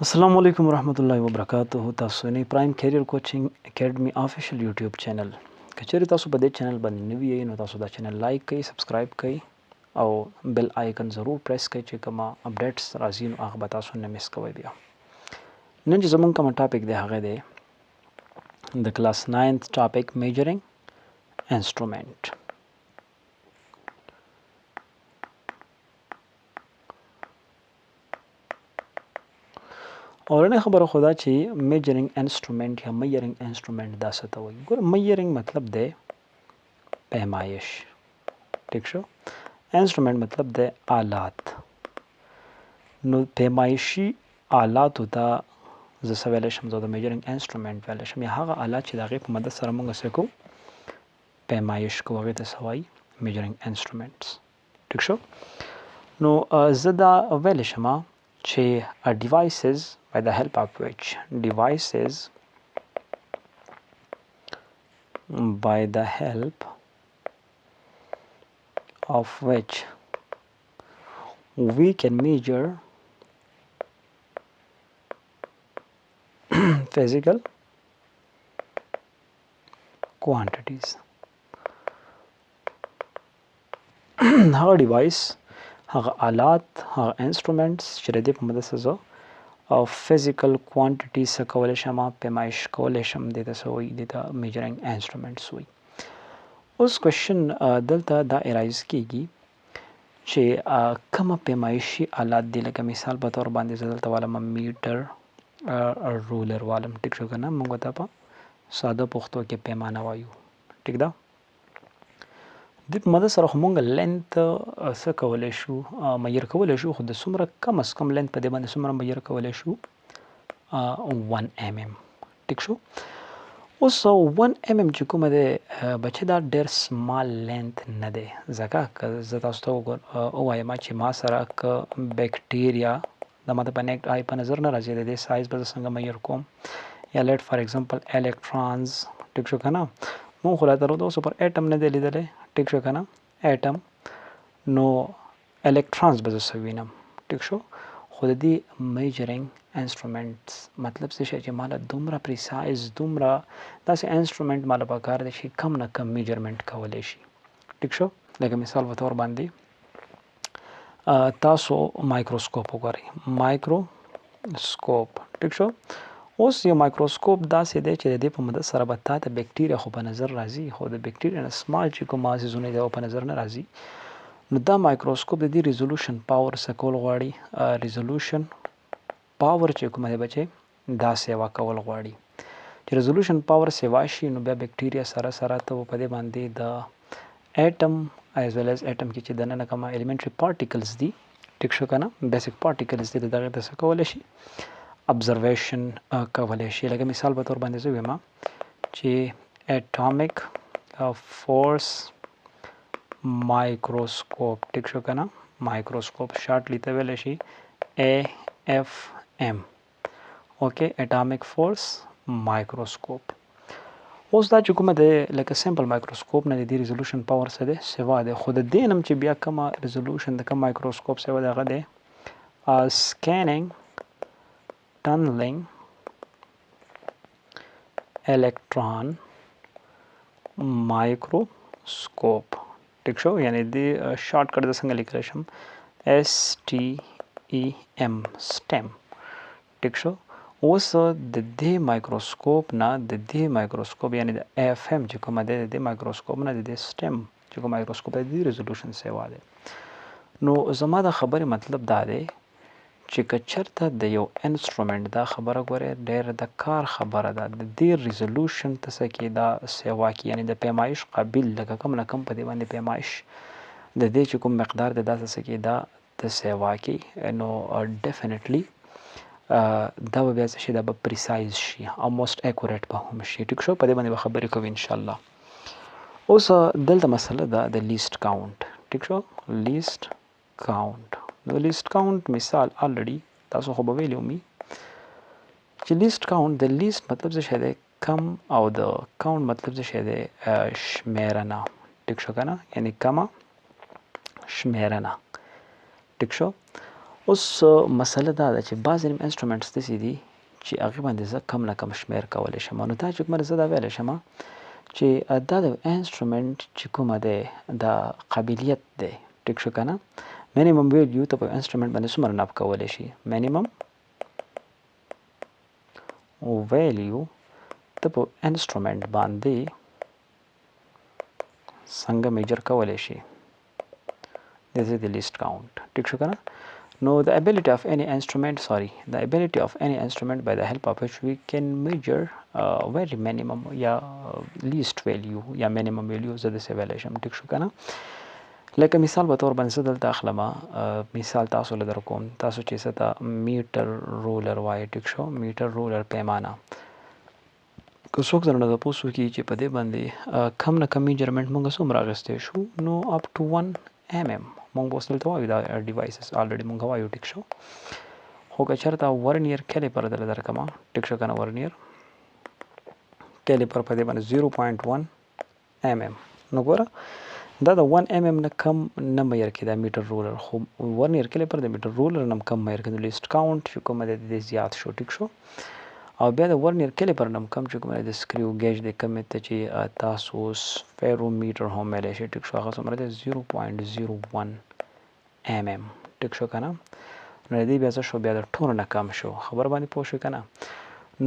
अस्सलाम वालेकुम रहमतुल्लाहि व बरकातुहू। तاسو نه پرایم کیریئر کوچینګ اکیډمي افیشل یوټیوب چینل کچېرې تاسو په دې چینل باندې نوی یې نو تاسو دا چینل لایک کړئ، سبسکرایب کړئ او بیل آیکن ضرور پریس کړئ چې کومه اپډیټس راځي نو هغه به تاسو نه مس کوئ. بیا نن چې زمونږ کوم ټاپک دی هغه دی د کلاس 9th ټاپک میجرینګ انسټرومنٹ. اورنه خبره خدا چې میجرینګ انسټرومنٹ یا میجرینګ انسټرومنٹ دا څه ته وایي. ګور میجرینګ مطلب دی پیمایش، ٹھیک شو. انسټرومنٹ مطلب دی آلات. نو پیمایشي آلاتو ته زه څه ویلی شم، زه د میجرینګ انسټرومنٹ ویلی شم، یا هغه آلات چې د هغې په مدد سره موږ څه کوو، پیمایش کوو، هغې ته څه وایي، میجرینګ انسټرومنټس، ټیک شو. نو زه دا ویلی شم چې devices by the help of which we can measure physical quantities. هغه ډیوایس، هغه آلات، هغه انسټرومنټس چې د دې په مدد سره او فزیکل کوانټیټیز څه کولی شم، پیمایش کولی شم، دې ته څه وایي، دې ته میجرینګ انسټرومنټس وایي. اوس کوشچن دلته دا ارایز کیږي چې کومه پیمایشي آلات دي، لکه مثال په طور باندې زه دلته والم میټر، رولر والم، ټیک شو که نه، موږ ته په ساده پښتو کې پیمانه وایو، ټیک ده. د په مدد سره خو مونږ لینت څه کولی شو، میر کولی شو، خو د څومره کم از کم لینت په دې باندې څومره میر کولی شو، 1 mm، ټیک شو. اوس 1 mm چې کومه دی بچې، دا ډېر سمال لینت نه دی، ځکه که زه تاسو ته ووایم چې ما سره که بیکټیریا دا ماته په نیکډ آی په نظر نه راځي، د دې سایز به زه څنګه میر کوم، یا لیټ فار ایگزامپل الیکټرانز، ټیک شو که نه. مونږ خو لا تر اوسه پر ایټم نه دی لیدلی، ټیک شو که نه، ایټم، نو الیکټرانز به زه څه وینم، ټیک شو. خو د دې میجرینګ انسټرومنټس مطلب څه شی چې ماله دومره پریسایز، دومره داسې انسټرومنټ ماله پکار دی چې کم نه کم میجرمنټ کولی شي، ټیک شو. لکه مثال په طور باندې تاسو مایکروسکوپ وګورئ، مایکروسکوپ، ټیک شو. اوس یو مایکروسکوپ داسې دی چې د دې په مدد سره به تا ته بیکټیریا خو په نظر راځي، خو د بیکټیریا نه سمال چې کوم څیزونه دي په نظر نه راځي. نو دا مایکروسکوپ د دې ریزولوشن پاور څه کول غواړي، ریزولوشن پاور چې کومه دی بچې، دا سیوا کول غواړي. چې ریزولوشن پاور سیوا شي نو بیا بیکټیریا سره سره ته په دې باندې د ایټم ایز ویل ایز ایټم کې چې دننه کومه ایلیمنټري پارټیکلز دي، ټیک شو که نه، بیسیک پارټیکلز دي، د دغې ته څه کولی شي، ابزرویشن کولی شي. لکه مثال په طور باندې زه ویم چې اټامیک فورس مایکروسکوپ، ټیک شو که نه، مایکروسکوپ شارټلی ته ویلی شي AFM، اوکې، اټامیک فورس مایکروسکوپ. اوس دا چې کومه دی لکه سمپل مایکروسکوپ نه د دې ریزولوشن پاور څه دی، سیوا دی. خو د دې نه چې بیا کومه ریزولوشن د کوم مایکروسکوپ سیوا دی هغه دی سکینینګ tunneling electron microscope، ټیک شو. یعنی دی شارټ کټ د څنګه لیکلی شم، STEM، STEM، ټیک شو. اوس د دې مایکروسکوپ نه، د دې مایکروسکوپ یعنی د AFM چې کومه دی، د دې مایکروسکوپ نه د دې STEM چې کوم مایکروسکوپ دی، د دې ریزولوشن سیوا دی. نو زما د خبرې مطلب دا دی چې که چېرته د یو انسټرومنټ دا خبره ګورې ډېر د کار خبره ده، د دې ریزولوشن ته څه کې دا سیوا کې، یعنی د پیمایش قابل، لکه کم نه کم په دې باندې پیمایش د دې چې کوم مقدار دی دا څه کې دا د سیوا کې، نو ډیفینیټلی دا به بیا څه شي، دا به پریسایز شي او موسټ اکوریټ به هم شي، ټیک شو. په دې باندې به خبرې کوو انشاءالله. اوس دلته مسله ده د لیست کاونټ، ټیک شو، لیست کاونټ. نو لیست کاونټ مثال الریډي تاسو خو به ویلی ومي چې لیست کاونټ، د لیست مطلب څه شی دی، کم، او د کاونټ مطلب څه شی دی، شمیرنه، ټیک شو که نه، یعنی کمه شمیرنه، ټیک شو. اوس مسله دا ده چې بعضې انسټرومنټس داسې دي چې هغې باندې زه کم نه کم شمېر کولی شم. نو دا چې کومه زه دا ویلی شم چې دا د انسټرومنټ چې کومه دی دا قابلیت دی، ټیک شو که نه. مینیمم ویلیو ته په انسټرومنټ باندې څومره ناب کولی شي؟ مینیمم ویلیو ته په انسټرومنټ باندې څنګه میجر کولی شي؟ This is the least count. ټیک شو که نه. No, the ability of any instrument by the help of which we can measure very minimum یا least value یا minimum value زه داسې ویلی شم. ټیک شو که نه. لکه مثال په طور باندې زه دلته اخلم، مثال تاسو له در کوم، تاسو چې څه ته میټر رولر وایي، ټیک شو، میټر رولر پیمانه. که څوک درنه تپوس وکړي چې په دې باندې کم نه کم میجرمنټ موږ څومره اخیستی شو، نو اپ ټو 1 mm مونږ به اوس دلته وایو دا ډیوایسز الریډي مونږ وایو. ټیک شو. خو که چېرته ورنیر کیلیپر دله درکړمه، ټیک شو که نه، ورنیر کیلیپر په دې باندې 0.1 mm، نو ګوره دا د 1 mm نه کم نه میر کېده میټر رولر، خو ورنیر کیلیپر د میټر رولر نه هم کم میر کېده. لیست کاونټ چې کومه دی د زیات شو. ټیک شو. او بیا د ورنیر کیلیپر نه هم کم چې کومه دی د سکریو ګیج دی کم ته چې تاسو اوس فیرومیټر هم ویلی شئ. ټیک شو. هغه څومره دی 0.01 mm. ټیک شو که نه. نو د دې بیا څه شو، بیا د ټولو نه کم شو. خبر باندې پوه شو که نه.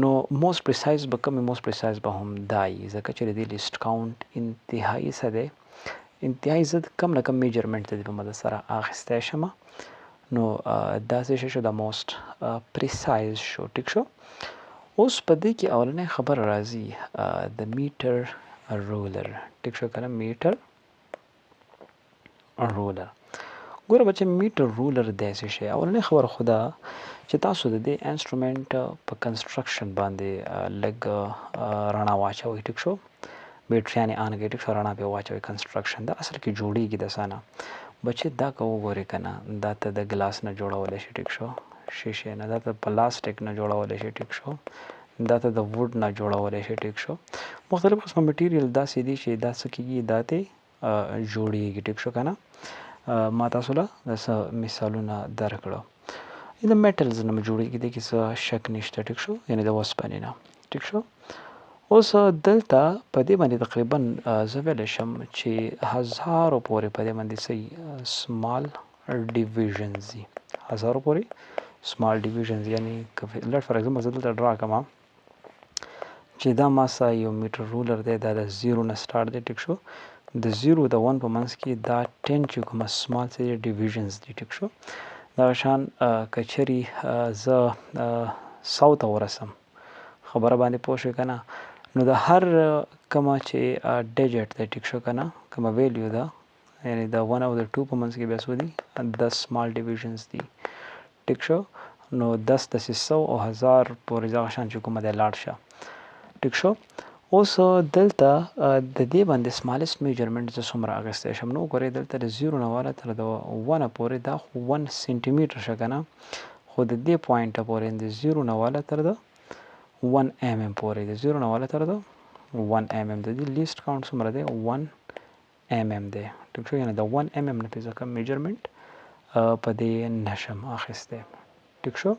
نو موست پریسایز به کوم، موست پریسایز به هم دا وي، ځکه چې د دې لیست کاونټ انتهایي څه دی، انتهایي زه کم نه کم میجرمنټ د دې په مدد سره اخیستی شم. نو دا څه شی شو، دا موست پریسایز شو. ټیک شو. اوس په دې کې اولنۍ خبره راځي د میټر رولر. ټیک شو که نه. میټر رولر، ګوره بچه میټر رولر داسې شی، اولنۍ خبره خو دا چې تاسو د دې انسټرومنټ په کنسټرکشن باندې لږ رڼا واچوئ. ټیک شو. بیټریانې آن کړئ. ټیک شو. رڼا پرې واچوئ. کنسټرکشن دا اصل کې جوړیږي داسې نه بچې. دا که وګورئ که نه، دا ته د ګلاس نه جوړولی شي. ټیک شو. شیشې نه، دا ته پلاستیک نه جوړولی شي. ټیک شو. دا ته د ووډ نه جوړولی شي. ټیک شو. مختلف قسمه مټیریل داسې دي چې دا څه کېږي، دا ته جوړیږي. ټیک شو که نه. ما تاسو له څه مثالونه درکړو. د میټلز نه جوړیږي، دې کې څه شک نشته. ټیک شو. یعنې د اوسپنې نه. ټیک شو. اوس دلته په دې باندې تقریبا زه ویلی شم چې 1000 پورې په دې باندې څه سمال ډیویژنز دي. 1000 پورې سمال ډیویژنز، یعنې لټ فار ایگزامپل زه دلته ډرا کوم چې دا ما سه یو میټر رولر دی، دا د 0 نه سټارټ دی. ټیک شو. د 0 د 1 په منځ کې دا 10 چې کومه سمال څه ډیویژنز دي. ټیک شو. دغه شان که چېرې زه 100 ته ورسم، خبره باندې پوه شوې که نه، نو د هر کومه چې ډیجټ دی، ټیک شو که نه، کومه ویلیو ده، یعنې د 1 او د 2 په منځ کې بیا څو دي، 10 سمال ډیویژنز دي. ټیک شو. نو 10 داسې 100 او 1000 پورې دغه شان چې کومه دی لاړ شه. ټیک شو. اوس دلته د دې باندې سمالست میجرمنټ زه څومره اخیستی شم، نو وګورئ دلته د 0 نه والا تر د 1 پورې دا خو 1 سینټي میټر شه که نه، خو د دې پوینټه پورې د 0 نه والا تر د 1 mm پورې، د 0 نه والا تر د 1 mm د دې لیست کاونټ څومره دی، 1 mm دی. ټیک شو. یعنې د 1 mm نه پې زه کم میجرمنټ په دې نشم اخیستی. ټیک شو.